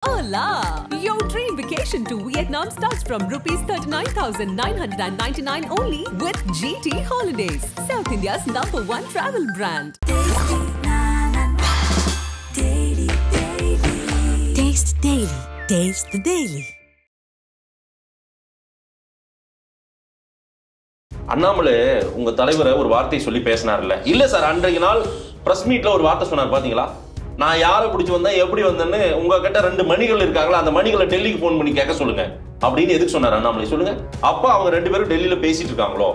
Hola! Your dream vacation to Vietnam starts from rupees 39,999 only with GT Holidays, South India's #1 travel brand. Taste Daily. Taste the Daily. Annamalai உங்க தலைவரை ஒரு வார்த்தை சொல்லி பேசினார்ல? இல்ல sir, அன்றைக்கு நாள் பிரஸ் மீட்ல ஒரு வார்த்தை சொன்னார் பாத்தீங்களா? நான் யாரை பிடிச்சி வந்தேன், எப்படி வந்தேன்னு உங்ககிட்ட 2 மணிகள் இருக்காங்களா, அந்த மணிகளை டெல்லிக்கு போன் பண்ணி கேட்க சொல்லுங்க அப்படின்னு எதுக்கு சொன்னார் அண்ணாமலை சொல்லுங்க? அப்ப அவங்க 2 பேரும் டெல்லியில பேசிட்டு இருக்காங்களோ?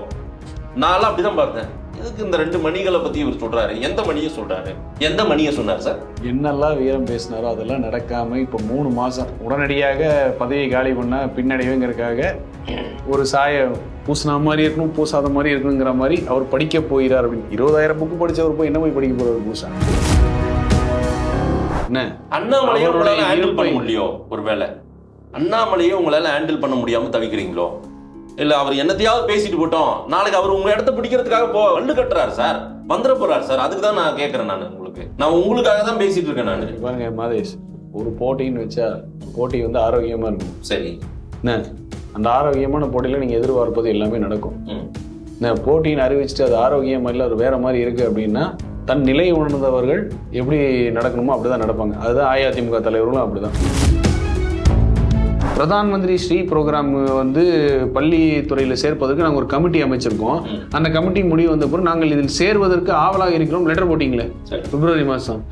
நான் அப்படிதான் பார்த்தேன். எதுக்கு இந்த 2 மணிகளை பத்தி இவர் சொல்றாரு? எந்த மணியை சொல்றாரு? எந்த மணியை சொன்னார் சார்? என்னெல்லாம் வீரம் பேசினாரோ அதெல்லாம் நடக்காம இப்ப 3 மாசம் உடனடியாக பதவியை காலி பண்ண பின்னடைவுங்கிறதுக்காக ஒரு சாய பூசின மாதிரி இருக்கணும், பூசாத மாதிரி இருக்கணுங்கிற மாதிரி அவர் படிக்க போகிறார் அப்படின்னு. 20,000 புக்கு படிச்சவர் போய் என்ன போய் படிக்க போறாரு பூசா? அண்ணாமலையை உங்களால ஹேண்டில் பண்ண முடியலையோ? ஒருவேளை அண்ணாமலையை உங்களால ஹேண்டில் பண்ண முடியாம தவிக்கிறீங்களோ? இல்ல அவர் என்னத்தையாவது பேசிட்டு போட்டோம், நாளைக்கு அவர் உங்க இடத்த பிடிக்கிறதுக்காக வண்டு கட்டுறாரு சார், வந்துட போறாரு சார். அதுக்கு தான் நான் கேட்கறேன். நான் உங்களுக்காக தான் பேசிட்டு இருக்கேன். நான் பாருங்க மாதேஷ், ஒரு போட்டின்னு வச்சா போட்டி வந்து ஆரோக்கியமா இருக்கும். சரி, அந்த ஆரோக்கியமான போட்டியில நீங்க எதிர்பார்ப்பது எல்லாமே நடக்கும். போட்டின்னு அறிவிச்சுட்டு அது ஆரோக்கியமா இல்லை, அது வேற மாதிரி இருக்கு அப்படின்னா தன் நிலை உணர்ந்தவர்கள் எப்படி நடக்கணுமோ அப்படிதான் நடப்பாங்க. அதுதான் அஇஅதிமுக தலைவர்களும் அப்படிதான். பிரதான் மந்திரி ஸ்ரீ ப்ரோக்ராம் வந்து பள்ளித்துறையில் சேர்ப்பதற்கு நாங்கள் ஒரு கமிட்டி அமைச்சிருக்கோம். அந்த கமிட்டி முடிவு வந்த பிறகு நாங்கள் இதில் சேர்வதற்கு ஆவலாக இருக்கிறோம். லெட்டர் போட்டிங்களே பிப்ரவரி மாதம்,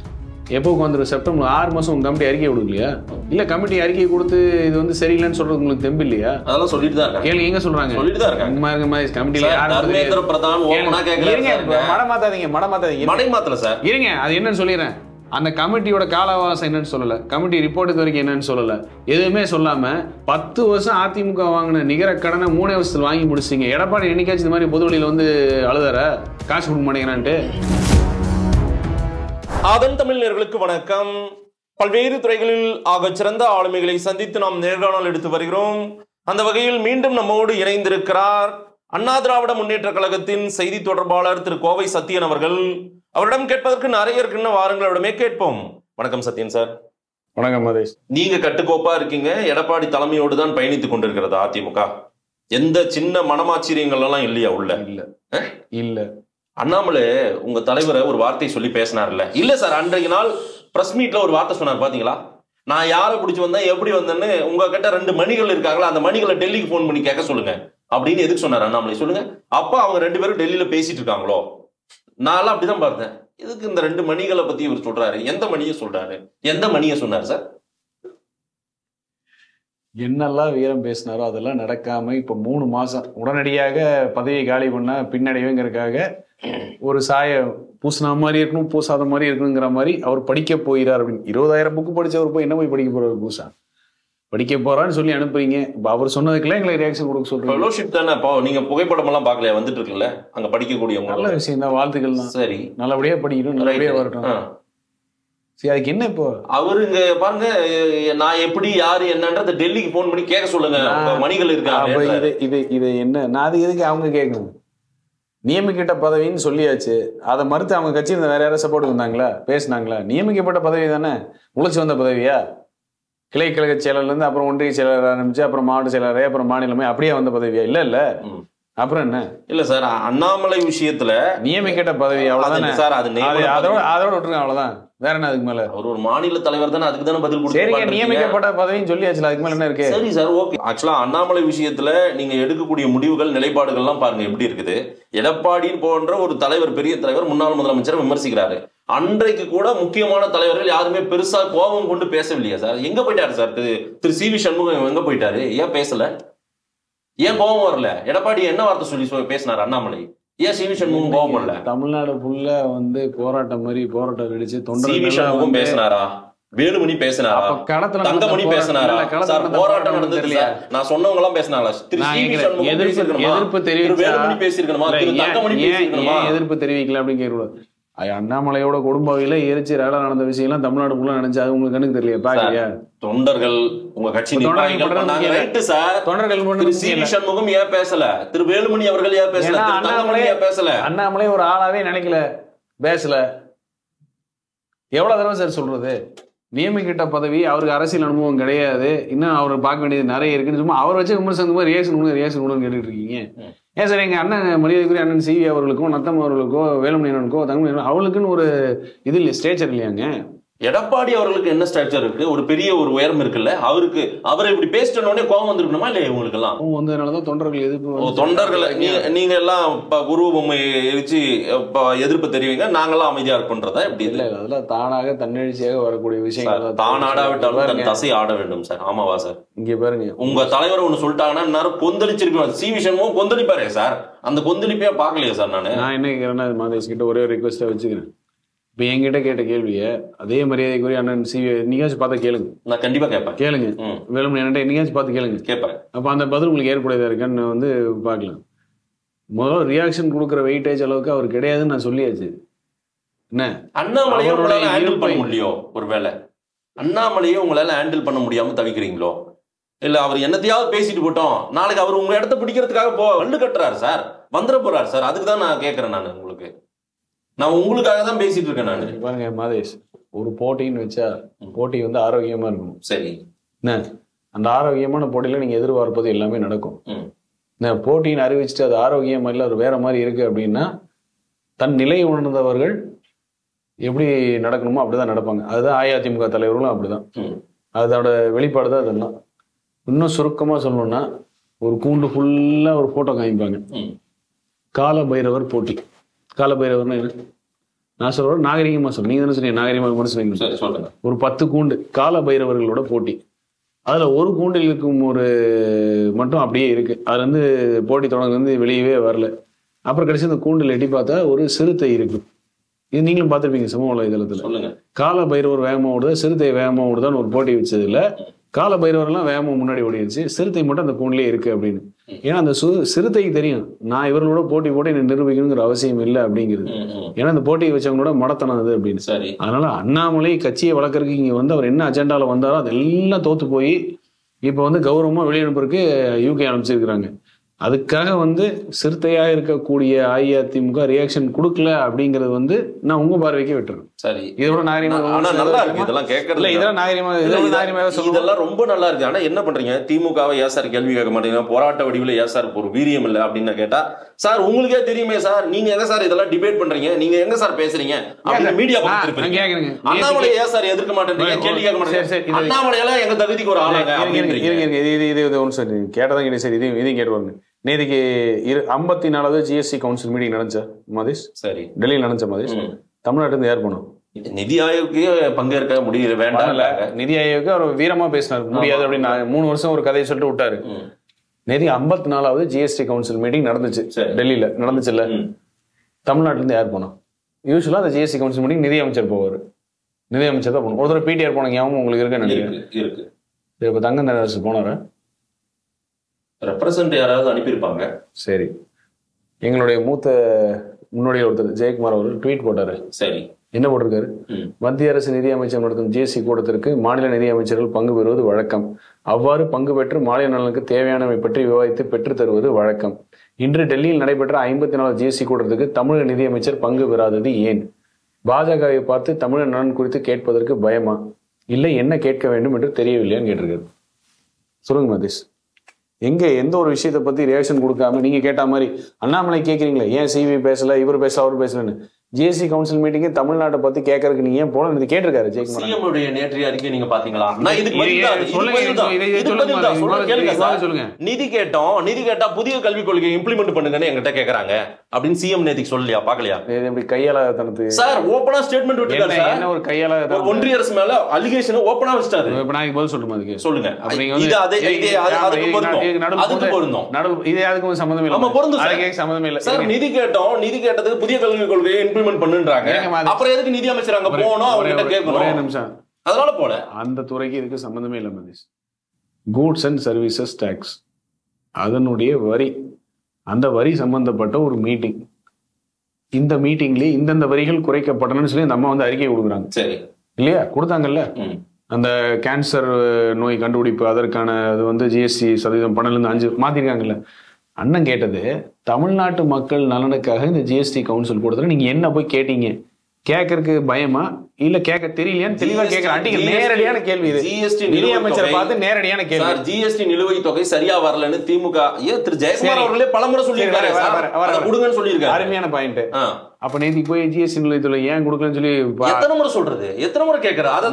எப்போ வந்துடும்? செப்டம்பர் 6 மாதம் உங்க கமிட்டி அறிக்கை கொடுக்கலையா? இல்ல கமிட்டி அறிக்கை கொடுத்து இது வந்து சரியில்லைன்னு சொல்றது உங்களுக்கு தெம்பு இல்லையா? அதெல்லாம் சொல்லிட்டு தான் இருக்காங்க. கேளுங்க, எங்க சொல்றாங்க? சொல்லிட்டு தான் இருக்காங்க. கமிட்டில தர்மேந்திர பிரதான் ஓமனா கேக்குறாங்க. மடமாத்தாதீங்க. மடை மாத்தல சார். இருங்க, அது என்னன்னு சொல்லிடுறேன். அந்த கமிட்டியோட காலவாசம் என்னன்னு சொல்லல, கமிட்டி ரிப்போர்ட் வரைக்கும் என்னன்னு சொல்லல, எதுவுமே சொல்லாம 10 வருஷம் அதிமுக வாங்கின நிகர கடனை 3 வருஷத்துல வாங்கி முடிச்சிங்க. எடப்பாடி என்னைக்காச்சும் இந்த மாதிரி பொது வழியில வந்து அழுதார காசு கொடுக்க மாட்டேங்கிறான்ட்டு? அதன் தமிழ் நேயர்களுக்கு வணக்கம். பல்வேறு துறைகளில் ஆகச் சிறந்த ஆளுமைகளை சந்தித்து நாம் நேர்காணல் எடுத்து வருகிறோம். அந்த வகையில் மீண்டும் நம்மோடு இணைந்திருக்கிறார் அண்ணா திராவிட முன்னேற்ற கழகத்தின் செய்தி தொடர்பாளர் திரு கோவை சத்தியன் அவர்கள். அவரிடம் கேட்பதற்கு நிறைய இருக்குன்னு வாருங்கள், அவரிடமே கேட்போம். வணக்கம் சத்தியன் சார். வணக்கம் மதேஷ். நீங்க கட்டுக்கோப்பா இருக்கீங்க. எடப்பாடி தலைமையோடு தான் பயணித்துக் கொண்டிருக்கிறது அதிமுக. எந்த சின்ன மனமாச்சரியங்கள் எல்லாம் இல்லையா உள்ள? இல்ல. அண்ணாமலை உங்க தலைவரை ஒரு வார்த்தை சொல்லி பேசினார்ல? இல்ல சார், அன்றைக்கு நாள் பிரஸ் மீட்ல ஒரு வார்த்தை சொன்னார் பாத்தீங்களா? நான் யாரை பிடிச்சி வந்தேன், எப்படி வந்தேன்னு உங்ககிட்ட 2 மணிகள் இருக்காங்களா, அந்த மணிகளை டெல்லிக்கு போன் பண்ணி கேட்க சொல்லுங்க அப்படின்னு எதுக்கு சொன்னார் அண்ணாமலை சொல்லுங்க? அப்ப அவங்க 2 பேரும் டெல்லியில பேசிட்டு இருக்காங்களோ? நான் அப்படிதான் பார்த்தேன். எதுக்கு இந்த 2 மணிகளை பத்தி இவர் சொல்றாரு? எந்த மணியை சொல்றாரு? எந்த மணியை சொன்னார் சார்? என்னெல்லாம் வீரம் பேசினாரோ அதெல்லாம் நடக்காம இப்ப 3 மாசம் உடனடியாக பதவியை காலி பண்ண பின்னடைவுங்கிறதுக்காக ஒரு சாய பூசின மாதிரி இருக்கணும், பூசாத மாதிரி இருக்கணுங்கிற மாதிரி அவர் படிக்க போகிறார் அப்படின்னு. 20,000 புக்கு படிச்சவர் போய் என்ன போய் படிக்க போறாரு பூசா? படிக்க போறான்னு சொல்லி அனுப்புறீங்க. இப்ப அவர் சொன்னதுக்குலாம் எங்களை ரியாக்ஷன் கொடுக்க சொல்றீங்க. ஃபெலோஷிப் தானே. நீங்க புகைப்படம் எல்லாம் பார்க்கலையா? வந்துட்டு இருக்குல்ல அங்க படிக்கக்கூடியவங்க. நல்ல விஷயம் தான், வாழ்த்துக்கள் தான். சரி, நல்லபடியா படிக்கணும், நல்லபடியா வரட்டும். சரி, அதுக்கு என்ன இப்போ? அவரு இங்க பாருங்க, நான் எப்படி யாரு என்னன்றத டெல்லிக்கு போன் பண்ணி கேட்க சொல்லுங்க, மணிகள் இருக்காங்க. இது என்ன? நான் அது எதுக்கு அவங்க கேட்கணும்? நியமிக்கப்பட்ட பதவின்னு சொல்லியாச்சு. அதை மறுத்து அவங்க கட்சி வேற யாரும் சப்போர்ட் வந்தாங்களா, பேசினாங்களா? நியமிக்கப்பட்ட பதவி தானே, உழைச்சி வந்த பதவியா? கிளை கழக செயலர்ல இருந்து அப்புறம் ஒன்றிய செயலர் ஆரம்பிச்சு, அப்புறம் மாவட்ட செயலரே, அப்புறம் மாநிலமே அப்படியே வந்த பதவியா? இல்ல அப்புறம் என்ன? இல்ல சார், அண்ணாமலை விஷயத்துல நியமிக்கப்பட்ட பதவி அவ்வளவுதானே சார். அதோட விட்டுருங்க, அவ்வளவுதான். வேற என்ன அதுக்கு மேல? அவர் ஒரு மாநில தலைவர் தானே, அதுக்கு தானே பதில் கொடுத்து நியமிக்கப்பட்ட பதவின்னு சொல்லியாச்சுல, அதுக்கு மேல என்ன இருக்கு? சரி சார், ஓகே. ஆக்சுவலா அண்ணாமலை விஷயத்துல நீங்க எடுக்கக்கூடிய முடிவுகள், நிலைப்பாடுகள் எல்லாம் பாருங்க எப்படி இருக்குது. எடப்பாடி போன்ற ஒரு தலைவர், பெரிய தலைவர், முன்னாள் முதலமைச்சர் விமர்சிக்கிறாரு. அன்றைக்கு கூட முக்கியமான தலைவர்கள் யாருமே பெருசா கோபம் கொண்டு பேசவில்லையா சார்? எங்க போயிட்டாரு சார் திரு சி வி சண்முகம்? எங்க போயிட்டாரு? ஏன் பேசல? ஏன் கோபம் வரல? எடப்பாடி என்ன வார்த்தை சொல்லி பேசினார் அண்ணாமலை? ஏன் சி வி சண்முகம் கோபம் வரல? தமிழ்நாடு ஃபுல்லா வந்து போராட்டம் மாதிரி போராட்டம் வெடிச்சு சி வி சண்முகம் பேசினாரா? வேலுமணி பேசினாரா? தங்கமணி பேசினாரா? சார், போராட்டம் நடந்தது இல்லையா? நான் சொன்னவங்க எல்லாம் பேசினாங்களா? எதிர்ப்பு தெரிவிச்சிருக்கணுமா? எதிர்ப்பு தெரிவிக்கல அப்படின்னு கேட்கக்கூடாது. அண்ணாமலையோட குடும்பவில எரிச்சு ரேலா நடந்த விஷயம் எல்லாம் தமிழ்நாடு ஃபுல்லா நினைச்சு அது உங்களுக்கு கண்ணுக்கு தெரியல பாக்கலையா? தொண்டர்கள் உங்க கட்சி தொண்டர்கள் சி வி சண்முகம் ஏன் பேசல? திரு வேலுமணி அவர்கள் ஏன் பேசல? அண்ணாமலை ஒரு ஆளாவே நினைக்கல, பேசல. எவ்வளவு தடவை சார் சொல்றது? நியமிக்கிட்ட பதவி, அவருக்கு அரசியல் அனுபவம் கிடையாது, இன்னும் அவர் பார்க்க வேண்டியது நிறைய இருக்குன்னு சும்மா அவர் வச்சு விமர்சனம் மாதிரி ரியாக்ஷன் கொடுன்னு கேட்டுட்டு இருக்கீங்க. ஏன் சார் எங்க அண்ணன் மரியாதைக்குரிய அண்ணன் சிவி அவர்களுக்கும் நத்தம் அவர்களுக்கோ வேலுமணி அண்ணனுக்கோ தங்கமணி அவளுக்குன்னு ஒரு இது இல்லை, ஸ்டேச்சர் இல்லையாங்க? எடப்பாடி அவர்களுக்கு என்ன ஸ்ட்ரக்சர் இருக்கு? ஒரு பெரிய ஒரு உயரம் இருக்குல்ல, அவரை இப்படி பேசிட்டோடனே கோபம் வந்திருக்கணுமா இல்லையா உங்களுக்கு எல்லாம்? வந்ததுனாலதான் தொண்டர்கள் எதிர்ப்பு. தொண்டர்கள் நீங்க எல்லாம் குரு பொம்மை எரிச்சு எதிர்ப்பு தெரிவிங்க, நாங்கெல்லாம் அமைதியா இருப்போன்றதா எப்படி? இல்ல அதெல்லாம் தானாக தன்னெழுச்சியாக வரக்கூடிய விஷயங்கள். தான் ஆடாவிட்டாலும் தன் தசை ஆட வேண்டும் சார். ஆமாவா சார்? இங்க பாருங்க, உங்க தலைவர் ஒண்ணு சொல்லிட்டாங்கன்னா நேரம் கொந்தளிச்சிருக்கணும். சி விஷயமும் கொந்தளிப்பாரு சார். அந்த கொந்தளிப்பே பாக்கலையா சார்? நான் என்ன கேட்கிறேன்னா மாதேஷ் கிட்ட ஒரே ஒரு ரிக்வெஸ்டா வச்சுக்கிறேன். இப்ப என்கிட்ட கேட்ட கேள்வியை அதே மரியாதைக்குரிய அண்ணன் சிவி நீங்காச்சும் பார்த்தா கேளுங்க. நான் கண்டிப்பா கேட்பேன். கேளுங்க. வேலுமணி அண்ணன் நீங்காச்சும் பார்த்து கேளுங்க. கேட்பேன். அப்ப அந்த பதில் உங்களுக்கு ஏற்புடையதா இருக்கான்னு வந்து பார்க்கலாம். முதல்ல ரியாக்ஷன் கொடுக்குற வெயிட்டேஜ் அளவுக்கு அவர் கிடையாதுன்னு நான் சொல்லியாச்சு. என்ன அண்ணாமலையை உங்களால ஹேண்டில் பண்ண முடியலையோ? ஒருவேளை அண்ணாமலையை உங்களால ஹேண்டில் பண்ண முடியாம தவிக்கிறீங்களோ? இல்ல அவர் என்னத்தையாவது பேசிட்டு போட்டோம், நாளைக்கு அவர் உங்க இடத்த பிடிக்கிறதுக்காக வண்டு கட்டுறாரு சார், வந்துட போறாரு சார். அதுக்கு தான் நான் கேட்கறேன். நான் உங்களுக்காக தான் பேசிட்டு இருக்கேன். நான் பாருங்க மாதேஷ், ஒரு போட்டின்னு வச்சா போட்டி வந்து ஆரோக்கியமா இருக்கணும். சரி, என்ன அந்த ஆரோக்கியமான போட்டியில நீங்க எதிர்பார்ப்பது எல்லாமே நடக்கும். போட்டின்னு அறிவிச்சுட்டு அது ஆரோக்கியமா இல்லை, அது வேற மாதிரி இருக்கு அப்படின்னா தன் நிலை உணர்ந்தவர்கள் எப்படி நடக்கணுமோ அப்படிதான் நடப்பாங்க. அதுதான் அஇஅதிமுக தலைவர்களும் அப்படிதான். அதோட வெளிப்பாடு தான் அதெல்லாம். இன்னும் சுருக்கமா சொல்லணும்னா ஒரு கூண்டு ஃபுல்லா ஒரு போட்டோ காமிப்பாங்க. கால பைரவர் போட்டி. கால பைரவர்னா என்ன? நான் சொல்றேன் நாகரிகமா சொல்றேன். நீங்க தானே சொன்னீங்க நாகரிகமா விமர்சனம். ஒரு 10 கூண்டு கால பைரவர்களோட போட்டி. அதுல ஒரு கூண்டில் இருக்கும் ஒரு மட்டும் அப்படியே இருக்கு. அதுல இருந்து போட்டி தொடங்குறது வெளியவே வரல. அப்புறம் கடைசி அந்த கூண்டில் எட்டி பார்த்தா ஒரு சிறுத்தை இருக்கு. இது நீங்களும் பார்த்துருப்பீங்க சமூக வலைதளத்துல. கால பைரவர் வேகமா ஓடுதா சிறுத்தை வேகமா ஓடுதான்னு ஒரு போட்டி வச்சது இல்ல. கால பைரவர்லாம் வேகமா முன்னாடி ஓடிடுச்சு, சிறுத்தை மட்டும் அந்த கூண்டிலே இருக்கு அப்படின்னு. ஏன்னா அந்த சிறுத்தைக்கு தெரியும் நான் இவர்களோட போட்டி போட்டு என்ன நிரூபிக்கணுங்கிற அவசியம் இல்லை அப்படிங்கிறது. ஏன்னா அந்த போட்டியை வச்சவங்களோட மடத்தனம் அது அப்படின்னு. அதனால அண்ணாமலை கட்சியை வளர்க்கறதுக்கு இங்க வந்து அவர் என்ன அஜெண்டால வந்தாரோ அதெல்லாம் தோத்து போய் இப்ப வந்து கௌரவமா வெளியனுப்புறதுக்கு யூகே அனுப்பிச்சிருக்கிறாங்க. அதுக்காக வந்து சிறுத்தையா இருக்கக்கூடிய அஇஅதிமுக ரியாக்ஷன் கொடுக்கல அப்படிங்கறது வந்து நான் உங்க பார்வைக்கு விட்டுறேன். சரி, இதோட நாகரிகமா நல்லா இருக்கு இதெல்லாம் கேட்கறதுல. இதெல்லாம் நாகரிகமா இதெல்லாம் ரொம்ப நல்லா இருக்கு. ஆனா என்ன பண்றீங்க? திமுகவை ஏன் சார் கேள்வி கேட்க மாட்டீங்க? போராட்ட வடிவில் ஏன் சார் ஒரு வீரியம் இல்லை அப்படின்னு கேட்டா, சார் உங்களுக்கே தெரியுமே சார், நீங்க எங்க சார் இதெல்லாம் டிபேட் பண்றீங்க, நீங்க எங்க சார் பேசுறீங்க அப்படின்னு மீடியா கேக்குறீங்க. அண்ணாமலையை ஏன் சார் எதிர்க்க மாட்டேன்றீங்க, கேள்வி கேட்க மாட்டேங்க. அண்ணாமலையெல்லாம் எங்க தகுதிக்கு ஒரு ஆளாங்க. இது ஒன்று சார் கேட்டதான் சரி, இதையும் கேட்டு நேற்றுக்கு 54வது ஜிஎஸ்டி கவுன்சில் மீட்டிங் நடந்துச்சா மதேஷ்? சரி, டெல்லியில் நடந்துச்சா மதேஷ்? தமிழ்நாட்டுல இருந்து யார் போனோம்? நிதி ஆயோக்கு பங்கேற்க முடியல, வேண்டாம். நிதி ஆயோக்கு அவர் வீரமா பேசினார், முடியாது அப்படின்னு 3 வருஷம் ஒரு கதையை சொல்லிட்டு விட்டாரு. நேற்று 54வது ஜிஎஸ்டி கவுன்சில் மீட்டிங் நடந்துச்சு டெல்லியில, நடந்துச்சு இல்ல? தமிழ்நாட்டுல இருந்து யார் போனோம்? யூஸ்வலா அந்த ஜிஎஸ்டி கவுன்சில் மீட்டிங் நிதி அமைச்சர் போவார். நிதி அமைச்சர் தான் போகணும். ஒரு தடவை பிடிஆர் போன ஞாபகம் உங்களுக்கு இருக்குன்னு நினைக்கிறேன். இப்ப தங்கம் தென்னரசு போனாரு, ரெப்ரசன்ட் யாராவது அனுப்பியிருப்பாங்க. சரி, எங்களுடைய மூத்த முன்னோடிய ஒருத்தர் ஜெயக்குமார் அவர்கள் ட்வீட் போட்டாரு. சரி, என்ன போட்டிருக்காரு? மத்திய அரசு நிதி அமைச்சர் நடத்தும் ஜிஎஸ்டி கூட்டத்திற்கு மாநில நிதி அமைச்சர்கள் பங்கு பெறுவது வழக்கம். அவ்வாறு பங்கு பெற்று மாநில நலனுக்கு தேவையானவை பற்றி விவாதித்து பெற்று தருவது வழக்கம். இன்று டெல்லியில் நடைபெற்ற 54 ஜிஎஸ்டி கூட்டத்துக்கு தமிழக நிதியமைச்சர் பங்கு பெறாதது ஏன்? பாஜகவை பார்த்து தமிழக நலன் குறித்து கேட்பதற்கு பயமா, இல்லை என்ன கேட்க வேண்டும் என்று தெரியவில்லையான்னு கேட்டிருக்காரு. சொல்லுங்க மதேஷ், எங்க எந்த ஒரு விஷயத்தை பத்தி ரியாக்ஷன் கொடுக்காம நீங்க கேட்ட மாதிரி அண்ணாமலை கேட்கறீங்களே, ஏன் சிவி பேசல, இவர் பேசல, அவர் பேசலன்னு. ஜிஎஸ்டி கவுன்சில் மீட்டிங் தமிழ்நாட்டை பத்தி கேட்கறதுக்கு நீங்க ஏன் போல கேட்டிருக்காரு ஜெயக்குமார். சிஎம்முடைய நேற்றைய அறிக்கை நீங்க பாத்தீங்களா? நிதி கேட்டோம், நிதி கேட்டா புதிய கல்விக் கொள்கையை இம்ப்ளிமெண்ட் பண்ணுங்கன்னு எங்கிட்ட கேக்குறாங்க அப்படின்னு சிஎம் நேத்துக்கு சொல்லலையா? பாக்கலையா? எப்படி கையால தனது சார் ஓபனா ஸ்டேட்மெண்ட் விட்டுட்டாரு. என்ன ஒரு கையால ஒன்றிய அரசு மேல அலிகேஷன் ஓபனா வச்சிட்டாரு. இப்ப நான் பதில் சொல்றேன், அதுக்கு சொல்லுங்க. இது அதுக்கு பொருந்தும். இது அதுக்கு சம்பந்தம் இல்ல. ஆமா பொருந்தும், அதுக்கு சம்பந்தம் இல்ல சார். நிதி கேட்டோம், நிதி கேட்டதுக்கு புதிய கல்விக் கொள்கையை இம்ப்ளிமெண்ட் பண்ணுன்றாங்க. அப்புறம் எதுக்கு நிதி அமைச்சர் அங்க போகணும், அவர்கிட்ட கேட்கணும்? ஒரே நிமிஷம், அதனால போல அந்த துறைக்கு இதுக்கு சம்பந்தமே இல்ல Madhesh. Goods and services tax அதனுடைய வரி, அந்த வரி சம்பந்தப்பட்ட ஒரு மீட்டிங். இந்த மீட்டிங்லயே இந்தந்த வரிகள் குறைக்கப்பட்டனு சொல்லி அந்த அம்மா வந்து அறிக்கை கொடுக்குறாங்க. சரி இல்லையா? கொடுத்தாங்கல்ல. அந்த கேன்சர் நோய் கண்டுபிடிப்பு அதற்கான அது வந்து ஜிஎஸ்டி சதவீதம் 12% 5 மாத்திருக்காங்கல்ல. அண்ணன் கேட்டது தமிழ்நாட்டு மக்கள் நலனுக்காக இந்த ஜிஎஸ்டி கவுன்சில் கொடுத்தா நீங்க என்ன போய் கேட்டீங்க, கேட்கறதுக்கு பயமா இல்ல கேட்க தெரியலையான்னு தெளிவா கேட்கிறேன். அடிக்க நேரடியான கேள்வி இது. ஜிஎஸ்டி நிதி அமைச்சரை பார்த்து நேரடியான கேள்வி. சார், ஜிஎஸ்டி நிலுவைத் தொகை சரியா வரலன்னு திமுக திரு ஜெயக்குமார் அவர்களே பலமுறை சொல்லியிருக்காரு. கொடுங்கன்னு சொல்லியிருக்காரு. அருமையான பாயிண்ட். அப்ப நேத்தி போய் ஜிஎஸ்டி நிலையத்துல ஏன் கொடுக்கலன்னு சொல்லி எத்தனை முறை சொல்றது, எத்தனை முறை கேட்கறது.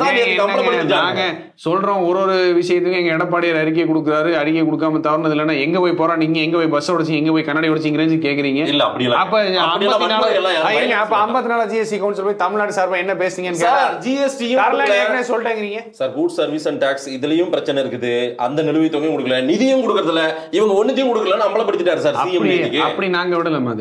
நாங்க சொல்றோம் ஒரு விஷயத்துக்கு எங்க எடப்பாடியார் அறிக்கை கொடுக்குறாரு, அறிக்கை கொடுக்காம தவறுனது இல்லைன்னா எங்க போய் போறோம், நீங்க எங்க போய் பஸ் உடைச்சு எங்க போய் கண்ணாடி உடைச்சிங்கிறேன்னு கேக்குறீங்க. இல்ல அப்படி இல்ல. அப்ப 54 ஜிஎஸ்டி கவுன்சில் போய் தமிழ்நாடு சார்பா என்ன பேசுறீங்கன்னு சொல்லிட்டாங்க sir. Good service and tax இதுலயும் பிரச்சனை இருக்குது. அந்த நிலுவைத் தொகையும் கொடுக்கல, நிதியும் கொடுக்கறதுல இவங்க ஒண்ணுத்தையும் கொடுக்கலன்னு அமலப்படுத்திட்டாரு சார். அப்படி நாங்க விடலாமா?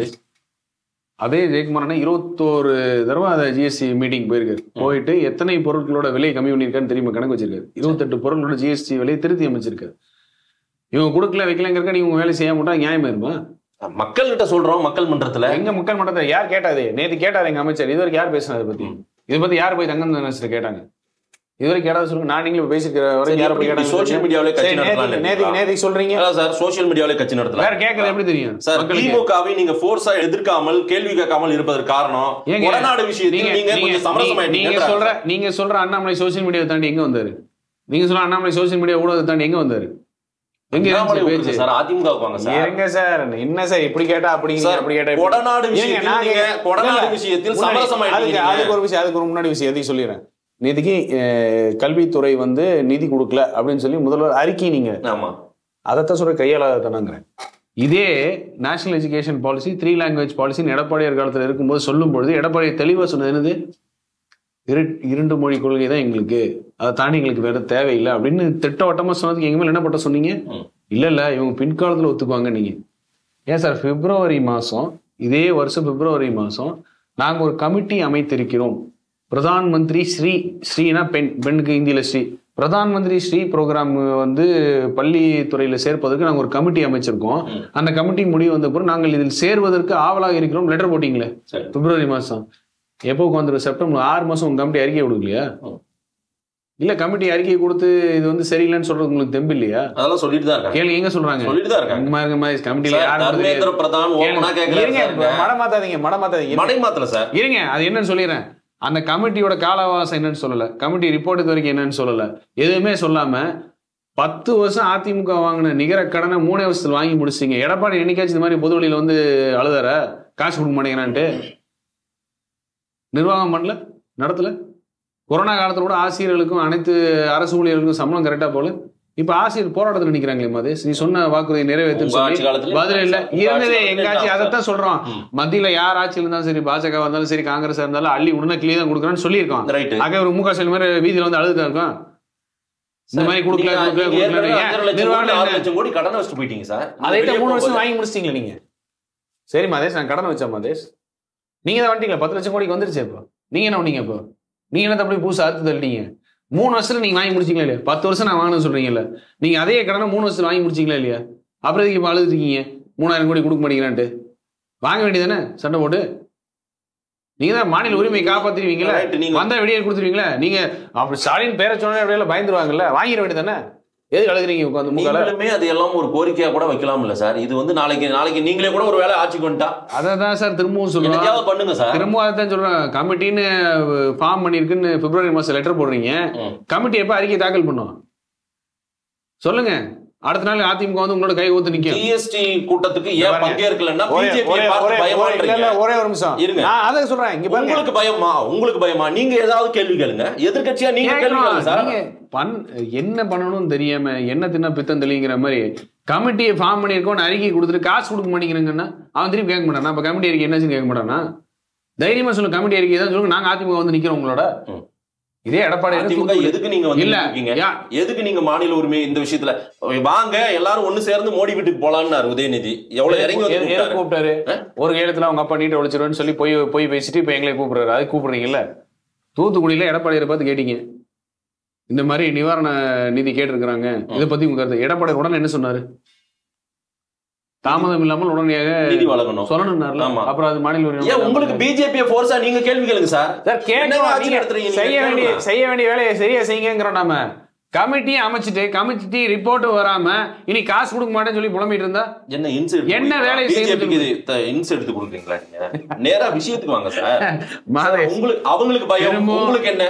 அதே ஜெயக்குமார் 21 தடவை அதை ஜிஎஸ்டி மீட்டிங் போயிருக்காரு. போயிட்டு எத்தனை பொருட்களோட விலை கம்மி பண்ணியிருக்கான்னு தெரியுமா கணக்கு வச்சிருக்காரு. 28 பொருட்களோட ஜிஎஸ்டி விலையை திருத்தி அமைச்சிருக்காரு. இவங்க கொடுக்கல வைக்கலங்கிறக்க நீங்க உங்க வேலை செய்ய மாட்டா நியாயமா இருமா? மக்கள் கிட்ட சொல்றோம். மக்கள் மன்றத்துல எங்க மக்கள் மன்றத்துல யார் கேட்டாது? நேற்று கேட்டாரு எங்க அமைச்சர். இது வரைக்கும் யார் பேசினா பத்தி? இதை பத்தி யார் போய் தங்கம் மினிஸ்டர் கேட்டாங்க? இதுவரை கேட்டாத சொல்லுங்க. நான் நீங்களும் பேசிக்கிற வரைக்கும் யாரை போய் கேட்டாங்க? சோசியல் மீடியாவிலே கட்சி நடத்தலாம். நேத்துக்கு சொல்றீங்க சார். சோசியல் மீடியாவிலே கட்சி நடத்தலாம். வேற கேட்கறது எப்படி தெரியும் சார்? திமுகவை நீங்க ஃபோர்ஸா எதிர்க்காமல் கேள்வி கேட்காமல் இருப்பதற்கு காரணம் கொடநாடு விஷயத்தில் நீங்க கொஞ்சம் சமரசமாயிட்டீங்க. நீங்க சொல்ற அண்ணாமலை சோசியல் மீடியாவை தாண்டி எங்க வந்தாரு? நீங்க சொல்ற அண்ணாமலை சோசியல் மீடியா ஊடகத்தை தாண்டி எங்க வந்தாரு? எங்க சார்? அதிமுக சார் என்ன சார் இப்படி கேட்டா அப்படி கேட்டா கொடநாடு விஷயத்தில் சமரசமாயிட்டீங்க. அதுக்கு ஒரு விஷயம், அதுக்கு ஒரு முன்னாடி விஷயம் எதையும் சொல்லிடுறேன். நேற்றுக்கு கல்வித்துறை நிதி கொடுக்கல அப்படின்னு சொல்லி முதல்வர் அறிக்கை நீங்க அதைத்தான் சொல்ற கையாளாதனாங்கிறேன். இதே நேஷனல் எஜுகேஷன் பாலிசி 3 லாங்குவேஜ் பாலிசின்னு எடப்பாடியார் காலத்தில் இருக்கும்போது சொல்லும் பொழுது எடப்பாடி தெளிவா சொன்னது என்னது? 2 மொழி கொள்கை தான் எங்களுக்கு, அதை தாண்டி எங்களுக்கு வேற தேவையில்லை அப்படின்னு திட்டவட்டமா சொன்னதுக்கு எங்க மேல என்ன பட்ட சொன்னீங்க? இல்ல இவங்க பின்காலத்துல ஒத்துக்குவாங்க. நீங்க ஏன் சார் பிப்ரவரி மாசம், இதே வருஷம் பிப்ரவரி மாசம் நாங்க ஒரு கமிட்டி அமைத்திருக்கிறோம். பிரதான் மந்திரி ஸ்ரீனா பெண்ணுக்கு இந்தியில ஸ்ரீ, பிரதான் மந்திரி ஸ்ரீ ப்ரோக்ராம் பள்ளித்துறையில சேர்ப்பதற்கு நாங்கள் ஒரு கமிட்டி அமைச்சிருக்கோம். அந்த கமிட்டி முடிவு வந்த பிறகு நாங்கள் இதில் சேர்வதற்கு ஆவலாக இருக்கிறோம். லெட்டர் போட்டீங்களே பிப்ரவரி மாசம். எப்போ உட்காந்துரும்? செப்டம்பர் 6 மாசம் உங்க கமிட்டி அறிக்கை கொடுக்கலையா? இல்ல கமிட்டி அறிக்கை கொடுத்து இது சரியில்லைன்னு சொல்றது உங்களுக்கு தெம்பு இல்லையா? அதெல்லாம் சொல்லிட்டு தான் கேள்வி எங்க சொல்றாங்க? சொல்லிட்டு தான் இருக்காங்க. கமிட்டில மடமாத்தல சார். இருங்க, அது என்னன்னு சொல்லிடுறேன். அந்த கமிட்டியோட காலவாசம் என்னன்னு சொல்லல, கமிட்டி ரிப்போர்ட் வரைக்கும் என்னன்னு சொல்லல, எதுவுமே சொல்லாம 10 வருஷம் அதிமுக வாங்கின நிகர கடனை 3 வருஷத்துல வாங்கி முடிச்சிங்க. எடப்பாடி என்னைக்காச்சும் இந்த மாதிரி பொது வழியில அழுதார காசு கொடுக்க மாட்டேங்கிறான்ட்டு? நிர்வாகம் பண்ணல, நடத்தல. கொரோனா காலத்துல கூட ஆசிரியர்களுக்கும் அனைத்து அரசு ஊழியர்களுக்கும் சம்பளம் கரெக்டா போல. இப்ப ஆசிரியர் போராட்டத்தில் நிக்கிறாங்களே மதேஷ், நீ சொன்ன வாக்குறுதியை நிறைவேற்றும் சொல்லி பதில் இல்ல. இருந்ததே எங்க ஆட்சி, அதைத்தான் சொல்றோம். மத்தியில யார் ஆட்சியில் இருந்தாலும் சரி, பாஜக இருந்தாலும் சரி, காங்கிரஸ் இருந்தாலும் அள்ளி உடனே கிளியே தான் கொடுக்குறான்னு சொல்லியிருக்கோம். ஆக ஒரு முக ஸ்டாலின் மாதிரி வீதியில அழுதுதான் இருக்கும். இந்த மாதிரி கொடுக்கல 3 வருஷம் வாங்கி முடிச்சிட்டீங்களா நீங்க? சரி மதேஷ், நான் கடனை வச்சேன் மதேஷ். நீங்க தான் வந்துட்டீங்களா? 10 லட்சம் கோடிக்கு வந்துருச்சு. இப்போ நீங்க என்ன பண்ணீங்க? இப்போ நீங்க என்ன அப்படி புதுசா அறுத்து தள்ளிட்டீங்க? 3 வருஷத்துல நீங்க வாங்கி முடிச்சிங்களா இல்லையா? 10 வருஷம் நான் வாங்கணும்னு சொல்றீங்கல்ல, நீங்க அதே கடனை 3 வருஷத்துல வாங்கி முடிச்சிங்களா இல்லையா? அப்புறம் இதுக்கு இப்போ அழுதுட்டு இருக்கீங்க 3000 கோடி கொடுக்க மாட்டேங்கிறான்ட்டு? வாங்க வேண்டியதானே சண்டை போட்டு? நீங்க தான் மாநில உரிமையை காப்பாத்திருவீங்களா? வந்தா வெளியே கொடுத்துருவீங்களா? நீங்க அப்படி ஸ்டாலின் பேரை சொன்னா அப்படியே பயந்துருவாங்கல்ல, வாங்கிட வேண்டியதானே? எது அழுகிறீங்க உட்காந்து? நீங்களுமே அது எல்லாம் ஒரு கோரிக்கையா கூட வைக்கலாம் இல்ல சார்? இது நாளைக்கு நீங்களே கூட ஒரு வேலை ஆட்சிக்கு வந்துட்டா அதான் சார் திரும்பவும் சொல்லுங்க பண்ணுங்க சார். திரும்பவும் அதான் சொல்றேன். கமிட்டின்னு ஃபார்ம் பண்ணிருக்குன்னு பிப்ரவரி மாசம் லெட்டர் போடுறீங்க. கமிட்டி எப்ப அறிக்கை தாக்கல் பண்ணும் சொல்லுங்க. அடுத்த நாள் அதிமுக உங்களோட கை ஊத்து நிக்கும். ஜிஎஸ்டி கூட்டத்துக்கு ஏன் பங்கேற்கலன்னா பிஜேபி ஒரே ஒரு நிமிஷம் இருங்க, நான் அத சொல்றேன். இங்க உங்களுக்கு பயமா? நீங்க ஏதாவது கேள்வி கேளுங்க. எதிர்க்கட்சியா நீங்க கேள்வி கேளுங்க சார். என்ன பண்ணணும்னு தெரியாம என்ன தின்ன பித்தம் தெளிங்கிற மாதிரி கமிட்டியை ஃபார்ம் பண்ணிருக்கோம், அறிக்கை கொடுத்துட்டு காசு கொடுக்க மாட்டேங்கிறாங்கன்னா அவன் திருப்பி கேட்க மாட்டானா? அப்ப கமிட்டி அறிக்கை என்னச்சுன்னு கேட்க மாட்டானா? தைரியமா சொல்லுங்க, கமிட்டி அறிக்கை தான் சொல்லுங்க. நாங்க அதிமுக நிக்கிறோம் உங்களோட. இதே எடப்பாடி எதுக்கு நீங்க எதுக்கு நீங்க மாநில உரிமை இந்த விஷயத்துல வாங்க எல்லாரும் ஒண்ணு சேர்ந்து மோடி வீட்டுக்கு போலான்னு உதயநிதி எவ்வளவு இறங்கி கூப்பிட்டாரு. ஒரு காலத்துல அவங்க அப்பா நீட்ட ஒழிச்சிருவேன்னு சொல்லி போய் பேசிட்டு இப்ப எங்களை கூப்பிடுறாரு. அது கூப்பிடுறீங்கல்ல. தூத்துக்குடியில எடப்பாடியை பார்த்து கேட்டீங்க, இந்த மாதிரி நிவாரண நிதி கேட்டிருக்கிறாங்க, இதை பத்தி உங்க கருத்து? எடப்பாடி உடனே என்ன சொன்னாரு? தாமதம் இல்லாமல் உடனடியாக நிதி வழங்கணும் சொல்லணும்னாரு. அப்புறம் அது மாநில உரிமை. உங்களுக்கு பிஜேபி ஃபோர்ஸா நீங்க கேள்வி கேளுங்க சார். செய்ய வேண்டிய வேலையை சரியா செய்யுங்கிறோம். நாம கமிட்டியை அமைச்சிட்டு ரிப்போர்ட் வராம இனி காசு கொடுக்க மாட்டேன்னு சொல்லி புலம்பிட்டு இருந்தா என்ன வேலை இன்ஸ் எடுத்து கொடுக்குறீங்களா? நீங்க நேரா விஷயத்துக்கு வாங்க சார். உங்களுக்கு அவங்களுக்கு பயம், உங்களுக்கு என்ன?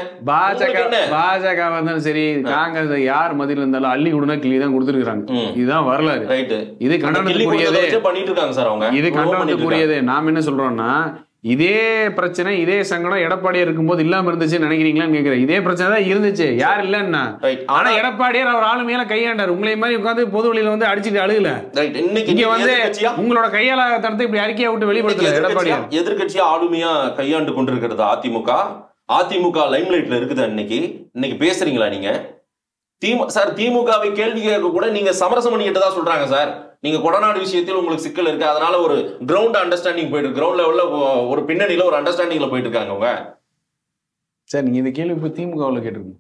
பாஜக வந்தாலும் சரி, காங்கிரஸ் யார் மதியில இருந்தாலும் அள்ளி கொடுனா கிளி தான் கொடுத்துருக்காங்க. இதுதான் வரலாறு. இது கண்டனத்துக்குரியதே பண்ணிட்டு இருக்காங்க சார் அவங்க. இது கண்டனத்துக்குரியதே. நாம என்ன சொல்றோம்னா, இதே பிரச்சனை இதே சங்கடம் எடப்பாடியார் இருக்கும்போது இல்லாம இருந்துச்சு நினைக்கிறீங்களான்னு கேக்குறேன். இதே பிரச்சனை தான் இருந்துச்சு, யார் இல்லன்னா. ஆனா எடப்பாடியார் அவர் ஆளுமையில கையாண்டார். உங்களை மாதிரி உட்காந்து பொது வழியில வந்து அடிச்சுட்டு அழுகல. இங்க வந்து உங்களோட கையாள தரத்தை இப்படி அறிக்கையை விட்டு வெளிப்படுத்தல எடப்பாடியார். எதிர்கட்சியா ஆளுமையா கையாண்டு கொண்டிருக்கிறது அதிமுக லைம்லைட்ல இருக்குது. இன்னைக்கு பேசுறீங்களா நீங்க? சார், திமுகவை கேள்வி கேட்க கூட நீங்க சமரசம் பண்ணிக்கிட்டு தான் சொல்றாங்க சார். நீங்க கொடநாடு விஷயத்தில் உங்களுக்கு சிக்கல் இருக்கு, அதனால ஒரு கிரவுண்ட் அண்டர்ஸ்டாண்டிங் போயிட்டு கிரவுண்ட் லெவல்ல ஒரு பின்னணியில ஒரு அண்டர்ஸ்டாண்டிங்ல போயிட்டு இருக்காங்க அவங்க. சார், நீங்க இந்த கேள்வி போய் திமுகவில் கேட்டிருக்கீங்க,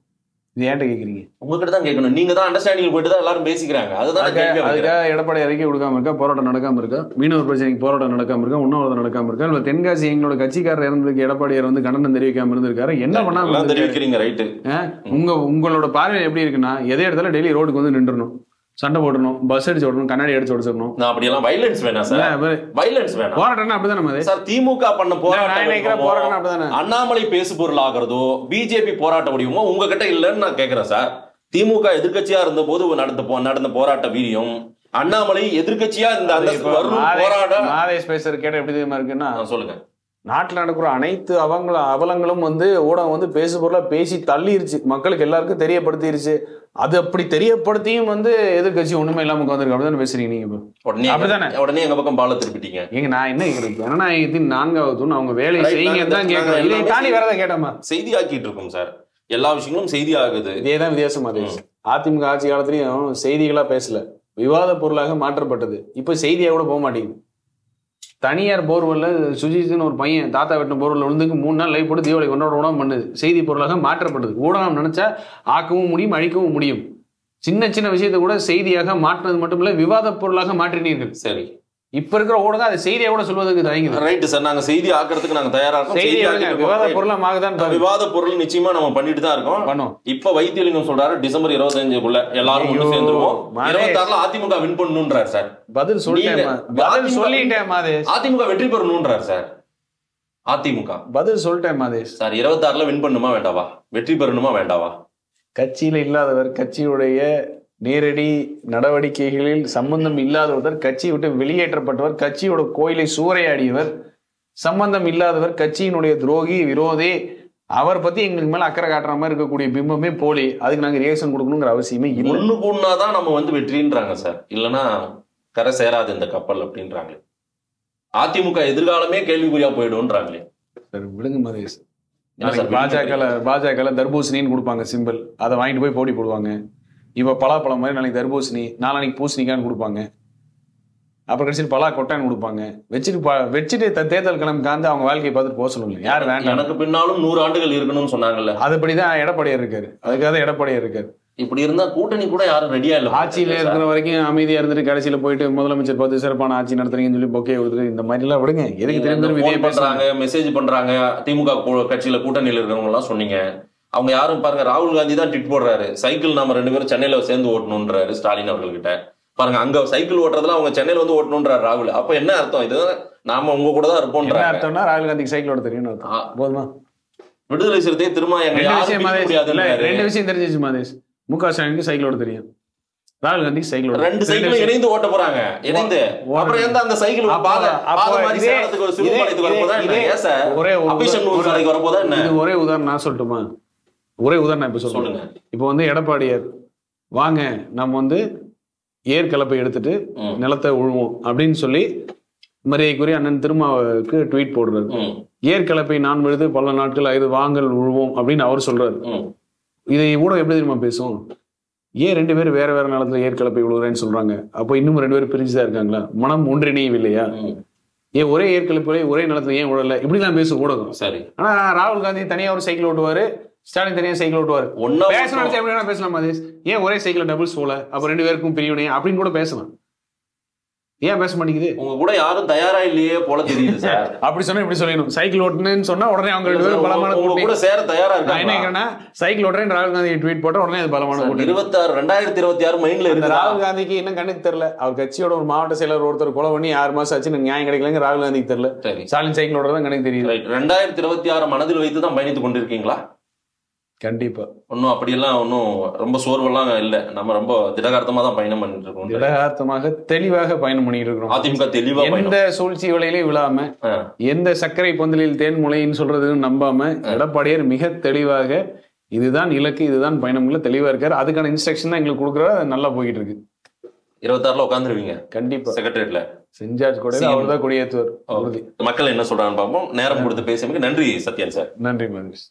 இது ஏன்ட்ட கேக்குறீங்க? உங்ககிட்ட தான் கேட்கணும். நீங்க தான் அண்டர்ஸ்டாண்டிங் போயிட்டு தான் எல்லாரும் பேசிக்கிறாங்க. அதுக்காக எடப்பாடி அறிக்கை கொடுக்காம இருக்கா, போராட்டம் நடக்காம இருக்கா, மீனவர் பிரச்சனைக்கு போராட்டம் நடக்காம இருக்கா, உண்ணாவிரதம் நடக்காம இருக்கா, இல்ல தென்காசி எங்களோட கட்சிக்காரர் இறந்ததுக்கு எடப்பாடியார் வந்து கண்டனம் தெரிவிக்காம இருந்திருக்காரு, என்ன பண்ணாம தெரிவிக்கிறீங்க? ரைட்டு. உங்களோட பார்வை எப்படி இருக்குன்னா, எதே இடத்துல டெய்லி ரோடுக்கு வந்து நின்றுணும், சண்டை போடணும், பஸ் அடிச்சு ஓடணும், கண்ணாடி அடிச்சு ஓடிச்சிடணும். அப்படியெல்லாம் வைலன்ஸ் வேணாம் சார். வைலன்ஸ் வேணாம். போராட்டம் அப்படிதானே சார். திமுக பண்ண போராட்டம் அப்படிதானே. அண்ணாமலை பேசு பொருள் ஆகிறதோ பிஜேபி போராட்ட முடியுமோ உங்ககிட்ட இல்லைன்னு நான் கேட்கிறேன் சார். திமுக எதிர்கட்சியா இருந்த போது நடந்த போராட்ட வீரியம், அண்ணாமலை எதிர்கட்சியா இந்த போராட பேசுற கேட்ட எப்படி தெரியுமா இருக்குன்னா, சொல்லுங்க. நாட்டில் நடக்கிற அனைத்து அவலங்களும் வந்து ஊடகம் வந்து பேசு பொருளா பேசி தள்ளிருச்சு, மக்களுக்கு எல்லாருக்கும் தெரியப்படுத்திருச்சு. அது அப்படி தெரியப்படுத்தியும் வந்து எதிர்கட்சி ஒண்ணுமே இல்லாம உட்காந்துருக்கு. அப்படிதானே பேசுறீங்க நீங்க? உடனே எங்க பக்கம் பால திருப்பிட்டீங்க. எங்க நான் என்ன கேட்கிறேன், ஜனநாயகத்தின் 4வது தூண், அவங்க வேலையை செய்யுங்க தான் கேட்கிறேன். இதை தாண்டி வேற ஏதாவது கேட்டோமா? செய்தி ஆக்கிட்டு இருக்கும் சார், எல்லா விஷயங்களும் செய்தி ஆகுது. இதேதான் வித்தியாசமா இருந்துச்சு. அதிமுக ஆட்சி காலத்திலயும் செய்திகளா பேசல, விவாத பொருளாக மாற்றப்பட்டது. இப்ப செய்தியா கூட போக மாட்டேங்குது. தனியார் போர்வெல்ல சுஜித்னு ஒரு பையன் தாத்தா வெட்டின போர்வெல்ல விழுந்துக்கு 3 நாள் லைவ் போட்டு தீபாவளி கொண்டாட பண்ணுது. செய்தி பொருளாக மாற்றப்பட்டது. ஊடகம் நினைச்சா ஆக்கவும் முடியும், அழிக்கவும் முடியும். சின்ன சின்ன விஷயத்தை கூட செய்தியாக மாற்றினது மட்டும் இல்ல, விவாத பொருளாக மாற்றினீர்கள். சரி, இப்ப இருக்கிற ஊடகம் அதை செய்தியை கூட சொல்வதற்கு தயங்குது. ரைட் சார், நாங்க செய்தி ஆக்கிறதுக்கு நாங்க தயாரா இருக்கோம். விவாத பொருளாக விவாத பொருள் நிச்சயமா நம்ம பண்ணிட்டு தான் இருக்கோம். பண்ணோம். இப்ப வைத்தியலிங்கம் சொல்றாரு டிசம்பர் 25க்குள்ள எல்லாரும் ஒண்ணு சேர்ந்துருவோம். 26ல அதிமுக வின் பண்ணணும்ன்றாரு சார். பதில் சொல்லிட்டேன் மாதேஷ். அதிமுக வெற்றி பெறணும்ன்றாரு சார். அதிமுக பதில் சொல்லிட்டேன் மாதேஷ் சார். 26ல வின் பண்ணுமா வேண்டாவா, வெற்றி பெறணுமா வேண்டாவா? கட்சியில இல்லாதவர், கட்சியுடைய நேரடி நடவடிக்கைகளில் சம்பந்தம் இல்லாதவர், கட்சியை விட்டு வெளியேற்றப்பட்டவர், கட்சியோட கோயிலை சூறையாடியவர், சம்பந்தம் இல்லாதவர், கட்சியினுடைய துரோகி, விரோதி, அவர் பத்தி எங்களுக்கு மேல அக்கறை காட்டுற மாதிரி இருக்கக்கூடிய பிம்பமே போலி. அதுக்கு நாங்க ரியாக்ஷன் கொடுக்கணுங்கிற அவசியமே இல்லை. ஒண்ணு கூடனாதான் நம்ம வந்து வெற்றின்றாங்க சார். இல்லைன்னா கரை சேராது இந்த கப்பல் அப்படின்றாங்களே. அதிமுக எதிர்காலமே கேள்விக்குறியா போயிடும்ன்றாங்களே. சரி விடுங்க மதேஷ். பாஜக தர்பூசணின்னு கொடுப்பாங்க சிம்பிள், அதை வாங்கிட்டு போய் போட்டி போடுவாங்க. இப்ப பலாப்பழம் மாதிரி நாளைக்கு தர்பூசணி, நாளைக்கு பூசணிக்கான்னு கொடுப்பாங்க. அப்புறம் கடைசியில் பலா கொட்டான்னு கொடுப்பாங்க. வச்சுட்டு தேர்தல் கிளம்பி காந்து அவங்க வாழ்க்கையை பார்த்துட்டு போக சொல்லுங்க. யார் வேண்டாம், எனக்கு பின்னாலும் 100 ஆண்டுகள் இருக்கணும்னு சொன்னாங்கல்ல, அதுபடிதான் எடப்பாடியார் இருக்காரு. அதுக்காக எடப்பாடியார் இருக்காரு. இப்படி இருந்தா கூட்டணி கூட யாரும் ரெடியா இல்ல. ஆட்சியில இருக்கிற வரைக்கும் அமைதியா இருந்துட்டு கடைசியில போயிட்டு முதலமைச்சர் பார்த்து சிறப்பான ஆட்சி நடத்துறீங்கன்னு சொல்லி பொக்கே கொடுத்துட்டு இந்த மாதிரி எல்லாம் விடுங்க. எதுக்கு தெரிஞ்சு மெசேஜ் பண்றாங்க. திமுக கட்சியில கூட்டணியில இருக்கிறவங்க எல்லாம் சொன்னீங்க. அவங்க யாரும் பாருங்க, ராகுல் காந்தி தான் ட்விட் போடுறாரு, சைக்கிள் நாம 2 பேரும் சென்னையில சேர்ந்து ஓட்டணும்ன்றாரு ஸ்டாலின் அவர்கள்கிட்ட. பாருங்க, அங்க சைக்கிள் ஓட்டுறதுல அவங்க சென்னையில வந்து ஓட்டணும்ன்றாரு ராகுல். அப்ப என்ன அர்த்தம்? இது நாம உங்க கூட தான் இருப்போம் அர்த்தம்னா ராகுல் காந்திக்கு சைக்கிள் ஓட்ட தெரியும் போதுமா? விடுதலை சிறுத்தை திரும்ப 2 விஷயம் தெரிஞ்சிச்சு மாதேஷ். முக ஸ்டாலினுக்கு சைக்கிள் ஓட்ட தெரியும், ராகுல் காந்திக்கு சைக்கிள் ஓட்ட. 2 சைக்கிள் இணைந்து ஓட்ட போறாங்க. இணைந்து அப்புறம் எந்த அந்த சைக்கிள் ஒரே உதாரணம் நான் சொல்லட்டுமா? ஒரே உதாரணம் இப்ப சொல்லுங்க. இப்ப வந்து எடப்பாடியார் வாங்க நம்ம வந்து ஏற்கலப்பை எடுத்துட்டு நிலத்தை உழுவோம் அப்படின்னு சொல்லி மரியாதைக்குரிய அண்ணன் திருமாவுக்கு ட்வீட் போடுறாரு. ஏற்கலப்பை நான் விழுது பல நாட்கள் 5 வாங்கல் உழுவோம் அப்படின்னு அவர் சொல்றாரு. இதை ஊடகம் எப்படி தெரியுமா பேசும்? ஏன் 2 பேரும் வேற வேற நிலத்துல ஏற்கலப்பை விழுவுறேன்னு சொல்றாங்க? அப்போ இன்னும் 2 பேரும் பிரிஞ்சுதான் இருக்காங்களா? மனம் ஒன்றிணையவில்லையா? ஏன் ஒரே ஏற்கலப்பை ஒரே நிலத்துல ஏன் விழல? இப்படிலாம் பேசும் ஊடகம். சரி, ஆனா ராகுல் காந்தி தனியா ஒரு சைக்கிள் ஓட்டுவாரு, ஸ்டாலின் தனியா சைக்கிள் ஓட்டுவாரு. பேசலாம் மதேஷ். ஏன் ஒரே சைக்கிள் டபுள்ஸ் போல? அப்ப 2 பேருக்கும் பிரிவினை அப்படின்னு கூட பேசலாம். ஏன் பேச மாட்டேங்குது? உங்க கூட யாரும் தயாரா இல்லையே போல தெரியுது சார். அப்படி சொன்னா இப்படி சொல்லணும். சைக்கிள் ஓட்டுன்னு சொன்னா உடனே அவங்க 2 பேரும் பலமான கூட்டணி கூட சேர தயாரா இருக்காங்க. என்ன கேக்குறேன்னா சைக்கிள் ஓட்டுறேன் ராகுல் காந்தி ட்வீட் போட்ட உடனே அது பலமான கூட்டணி. 2026 மைண்ட்ல இருக்கு. ராகுல் காந்திக்கு இன்னும் கண்ணுக்கு தெரியல. அவர் கட்சியோட ஒரு மாவட்ட செயலர் ஒருத்தர் கொலை பண்ணி 6 மாசம் ஆச்சு, நியாயம் கிடைக்கலங்க ராகுல் காந்திக்கு தெரியல. ஸ்டாலின் சைக்கிள் ஓட்டுறதான் கணக்கு தெரியுது. 2026 மனதில் வைத்து தான் பயணித்துக் கொண்டிருக்கீங்களா? கண்டிப்பா. ஒன்னும் அப்படியெல்லாம் ஒன்னும் ரொம்ப சோர்வெல்லாம் இல்ல. நம்ம ரொம்ப திடகார்த்தமா தான் பயணம் பண்ணிட்டு இருக்கோம். திடகார்த்தமாக தெளிவாக பயணம் பண்ணிட்டு இருக்கோம். அதிமுக தெளிவா எந்த சூழ்ச்சி வலையிலே விழாம, எந்த சர்க்கரை பந்தலில் தேன் முளைன்னு சொல்றதுன்னு நம்பாம எடப்பாடியார் மிக தெளிவாக இதுதான் இலக்கு, இதுதான் பயணம்ல தெளிவா இருக்காரு. அதுக்கான இன்ஸ்ட்ரக்ஷன் தான் எங்களுக்கு கொடுக்குறாரு. நல்லா போயிட்டு இருக்கு. 26 உட்காந்துருவீங்க கண்டிப்பா. செக்ரட்டரியேட்ல செஞ்சார்ஜ் கூட அவர் தான் கொடியேற்றுவார். மக்கள் என்ன சொல்றாங்கன்னு பார்ப்போம். நேரம் கொடுத்து பேசியமைக்கு நன்றி சத்யன் சார். நன்றி மகேஷ்.